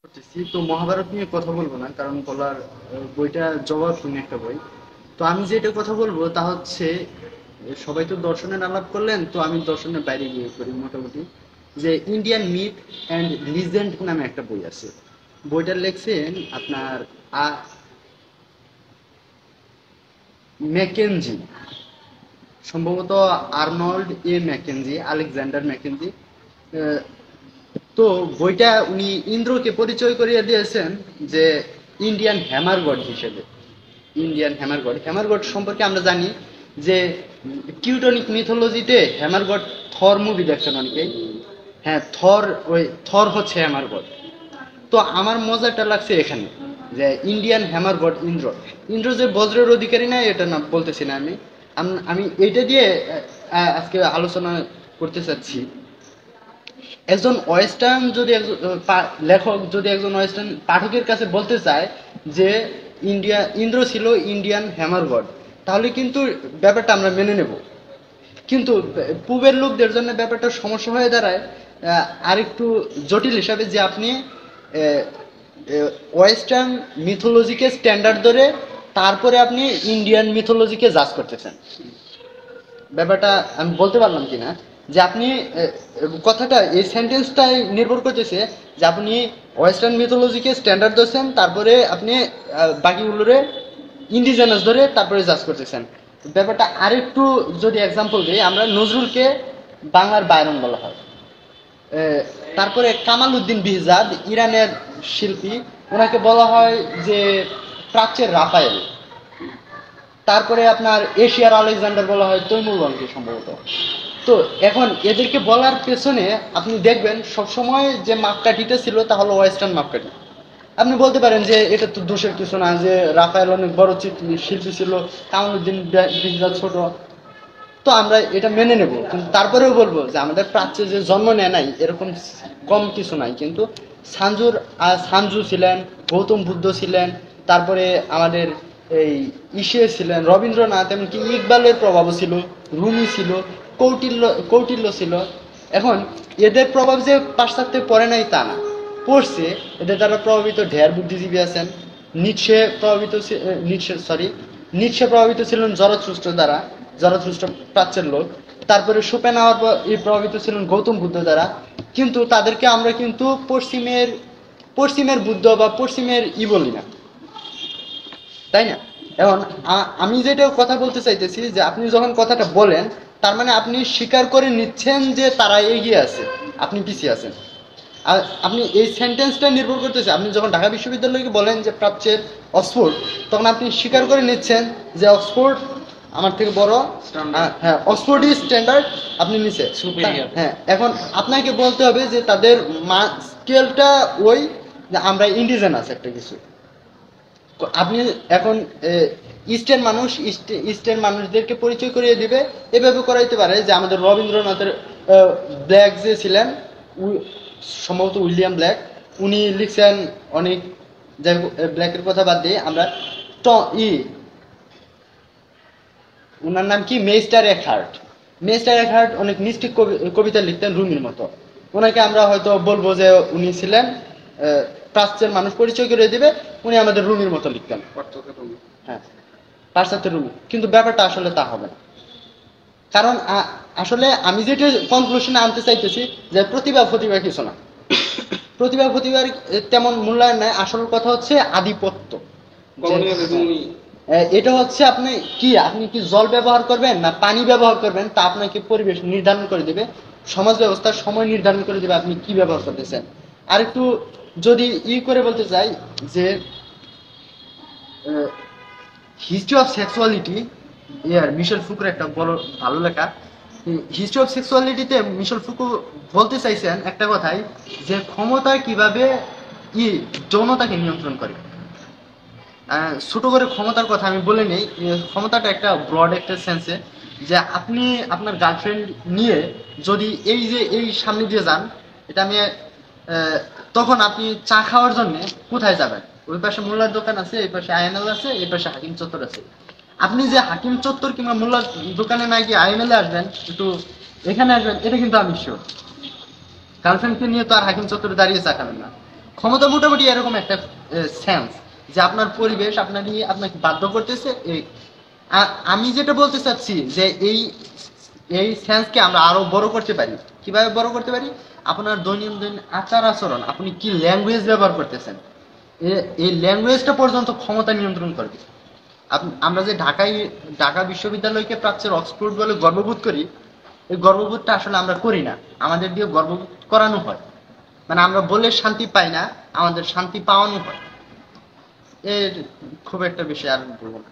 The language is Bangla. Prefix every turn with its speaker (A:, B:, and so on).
A: করতেছি তো মহাভারত নিয়ে কথা বলবো না, কারণ বলার বইটা জবাবহীন একটা বই। তো আমি যেটা কথা বলবো তা হচ্ছে, সবাই তো দর্শনের আলাপ করলেন, তো আমি দর্শনের বাইরে গিয়ে করি মোটামুটি। যে ইন্ডিয়ান মিথ অ্যান্ড লিজেন্ড নামে একটা বই আছে। বইটা লেখছেন আপনার ম্যাকেনজি, সম্ভবত আর্নল্ড ম্যাকেনজি, আলেকজান্ডার ম্যাকেনজি। আহ, তো বইটা উনি ইন্দ্রকে পরিচয় করিয়ে দিয়েছেন যে ইন্ডিয়ান হ্যামার গড হিসেবে। Indian hammer god, hammer god সম্পর্কে আমরা জানি যে টিউটনিক মিথোলজিতে হ্যামার গড, থর মুভি দেখছেন অনেকেই। হ্যাঁ, থর, ওই থর হচ্ছে হ্যামার গড। তো আমার মজাটা লাগছে এখানে যে Indian hammer god Indra. Indra যে বজ্রের অধিকারী না, এটা না বলতেছি না আমি। আমি এইটা দিয়ে আজকে আলোচনা করতে চাচ্ছি। একজন ওয়েস্টার্ন যদি লেখক যদি একজন ওয়েস্টার্ন পাঠকের কাছে বলতে চায় যে ইন্দ্র ছিল ইন্ডিয়ান হ্যামার গড, তাহলে কিন্তু ব্যাপারটা আমরা মেনে নেব। কিন্তু পূবের লোকদের জন্য ব্যাপারটা সমস্যা হয়ে দাঁড়ায় আরেকটু জটিল হিসাবে, যে আপনি ওয়েস্টার্ন মিথোলজিকে স্ট্যান্ডার্ড ধরে তারপরে আপনি ইন্ডিয়ান মিথোলজিকে জাজ করতেছেন। ব্যাপারটা আমি বলতে পারলাম কিনা, যে আপনি কথাটা, এই সেন্টেন্সটাই নির্ভর করতেছে যে আপনি ওয়েস্টার্ন মিথোলজিকে স্ট্যান্ডার্ড ধরছেন, তারপরে আপনি বাকিগুলোরে ইন্ডিজেনাস ধরে তারপরে জাজ করতেছেন। ব্যাপারটা আরেকটু যদি এক্সাম্পল দিই, আমরা নজরুলকে বাংলার বায়রন বলা হয়। তারপরে কামাল উদ্দিন বিহজাদ, ইরানের শিল্পী, ওনাকে বলা হয় যে প্রাচ্যের রাফায়েল। তারপরে আপনার এশিয়ার আলেকজান্ডার বলা হয় তৈমুরলনকে সম্ভবত। তো এখন এদেরকে বলার পেছনে আপনি দেখবেন সবসময় যে মাপকাঠিটা ছিল তা হলো ওয়েস্টার্ন মাপকাঠি। আপনি বলতে পারেন যে এটা তো দোষের কিছু না, যে রাফায়েল অনেক বড় শিল্পী ছিল, কামালউদ্দিন বিহজাদ ছোট। তো আমরা এটা মেনে নেব, কিন্তু তারপরেও বলবো যে আমাদের প্রাচ্যে যে জন্ম নেয় নাই এরকম কম কিছু নাই। কিন্তু সানজু ছিলেন, গৌতম বুদ্ধ ছিলেন, তারপরে আমাদের এই ছিলেন রবীন্দ্রনাথ, এমনকি ইকবালের প্রভাবও ছিল, রুমি ছিল, কৌটিল্য কৌটিল্য ছিল। এখন এদের প্রভাব যে পাশ্চাত্যে পড়ে নাই তা না, পড়ছে। এদের দ্বারা প্রভাবিত ঢের বুদ্ধিজীবী আছেন। নিৎসে প্রভাবিত নিৎসে প্রভাবিত ছিলেন জরথুস্ট্র দ্বারা, জরথুস্ট্র প্রাচ্যের লোক। তারপরে শোপেনহাওয়ার প্রভাবিত ছিলেন গৌতম বুদ্ধ দ্বারা। কিন্তু তাদেরকে আমরা কিন্তু পশ্চিমের পশ্চিমের বুদ্ধ বা পশ্চিমের বলি না, তাই না? এখন আমি যেটা কথা বলতে চাইতেছি, যে আপনি যখন কথাটা বলেন, তার মানে আপনি স্বীকার করে নিচ্ছেন যে তারা এগিয়ে আছে, আপনি পিছিয়ে আছেন। আর আপনি এই সেন্টেন্সটা নির্ভর করতেছে, আপনি যখন ঢাকা বিশ্ববিদ্যালয়কে বলেন যে প্রাচ্যের অক্সফোর্ড, তখন আপনি স্বীকার করে নিচ্ছেন যে অক্সফোর্ড আমার থেকে বড়। হ্যাঁ, অক্সফোর্ড ইজ স্ট্যান্ডার্ড, আপনি নিচে সুপিরিয়র। হ্যাঁ, এখন আপনাকে বলতে হবে যে তাদের স্কেলটা ওই, যে আমরা ইন্ডিজেনাস একটা কিছু। আপনি এখন ইস্টের মানুষদেরকে পরিচয় করিয়ে দিবে, এভাবে করাইতে পারে যে আমাদের রবীন্দ্রনাথের ব্ল্যাক যে ছিলেন, সম্ভবত উইলিয়াম ব্ল্যাক, উনি লিখছেন অনেক। যাই হোক, ব্ল্যাকের কথা বাদ দিয়ে আমরা ট ই ওনার নাম কি, মেস্টার একহার্ট। মেস্টার একহার্ট অনেক মিষ্টি কবিতা লিখতেন রুমির মতো। ওনাকে আমরা হয়তো বলবো যে উনি ছিলেন প্রাচ্যের মানুষ পরিচয় করে দিবে, উনি আমাদের রুমির মতো লিখতেন। হ্যাঁ, পাশ্চাত্যের রুমি। কিন্তু ব্যাপারটা আসলে তা হবে না। কারণ আসলে আমি যেটা কনক্লুশনে আনতে চাইতেছি, যে প্রতিভা কিছু না। প্রতিভার তেমন মূল্যায়ন নাই। আসল কথা হচ্ছে আধিপত্য। এটা হচ্ছে আপনি কি জল ব্যবহার করবেন না পানি ব্যবহার করবেন, তা আপনাকে পরিবেশ নির্ধারণ করে দিবে, সমাজ ব্যবস্থার সময় নির্ধারণ করে দিবে আপনি কি ব্যবহার করতেছেন। আর একটু যদি করে বলতে চাই, যে হিস্ট্রি অফ সেক্সুয়ালিটি, মিশেল ফুকুর একটা বড় ভালো লেখা। হিস্ট্রি অফ সেক্সুয়ালিটিতে মিশেল ফুকু বলতে চাইছেন একটা কথাই, যে ক্ষমতা কিভাবে যৌনতাকে নিয়ন্ত্রণ করে। ছোট করে ক্ষমতার কথা আমি বলে নেই। ক্ষমতাটা একটা ব্রড একটা সেন্সে, যে আপনি আপনার গার্লফ্রেন্ড নিয়ে যদি এই সামনে দিয়ে যান, এটা আমি তখন আপনি চা খাওয়ার জন্য কোথায় যাবেন? ওই পাশে মোল্লার দোকান আছে, এই পাশে আইএনএল আছে, এই পাশে হাকিম চত্বর আছে। আপনি যে হাকিম চত্বর কিংবা মোল্লার দোকানে না গিয়ে আইএনএল আসবেন, একটু এখানে আসবেন, এটা কিন্তু আমি শিওর। গার্লফ্রেন্ডকে নিয়ে তো আর হাকিম চত্বরে দাঁড়িয়ে চা খাবেন না। ক্ষমতা মোটামুটি এরকম একটা সেন্স যে আপনার পরিবেশ আপনাকে বাধ্য করতেছে। আমি যেটা বলতে চাচ্ছি যে এই সেন্সকে আমরা আরো বড় করতে পারি। কিভাবে বড় করতে পারি? আপনার দৈনন্দিন আচার আচরণ, আপনি কি ল্যাঙ্গুয়েজ ব্যবহার করতেছেন, এই ল্যাঙ্গুয়েজটা পর্যন্ত ক্ষমতা নিয়ন্ত্রণ করবে। আমরা যে ঢাকা বিশ্ববিদ্যালয়কে প্রাচ্যের অক্সফোর্ড বলে গর্ববোধ করি, এই গর্ববোধটা আসলে আমরা করি না, আমাদের দিয়ে গর্ববোধ করানো হয়। মানে আমরা বলে শান্তি পাই না, আমাদের শান্তি পাওয়ানো হয়। এর খুব একটা বেশি আর বলবো না।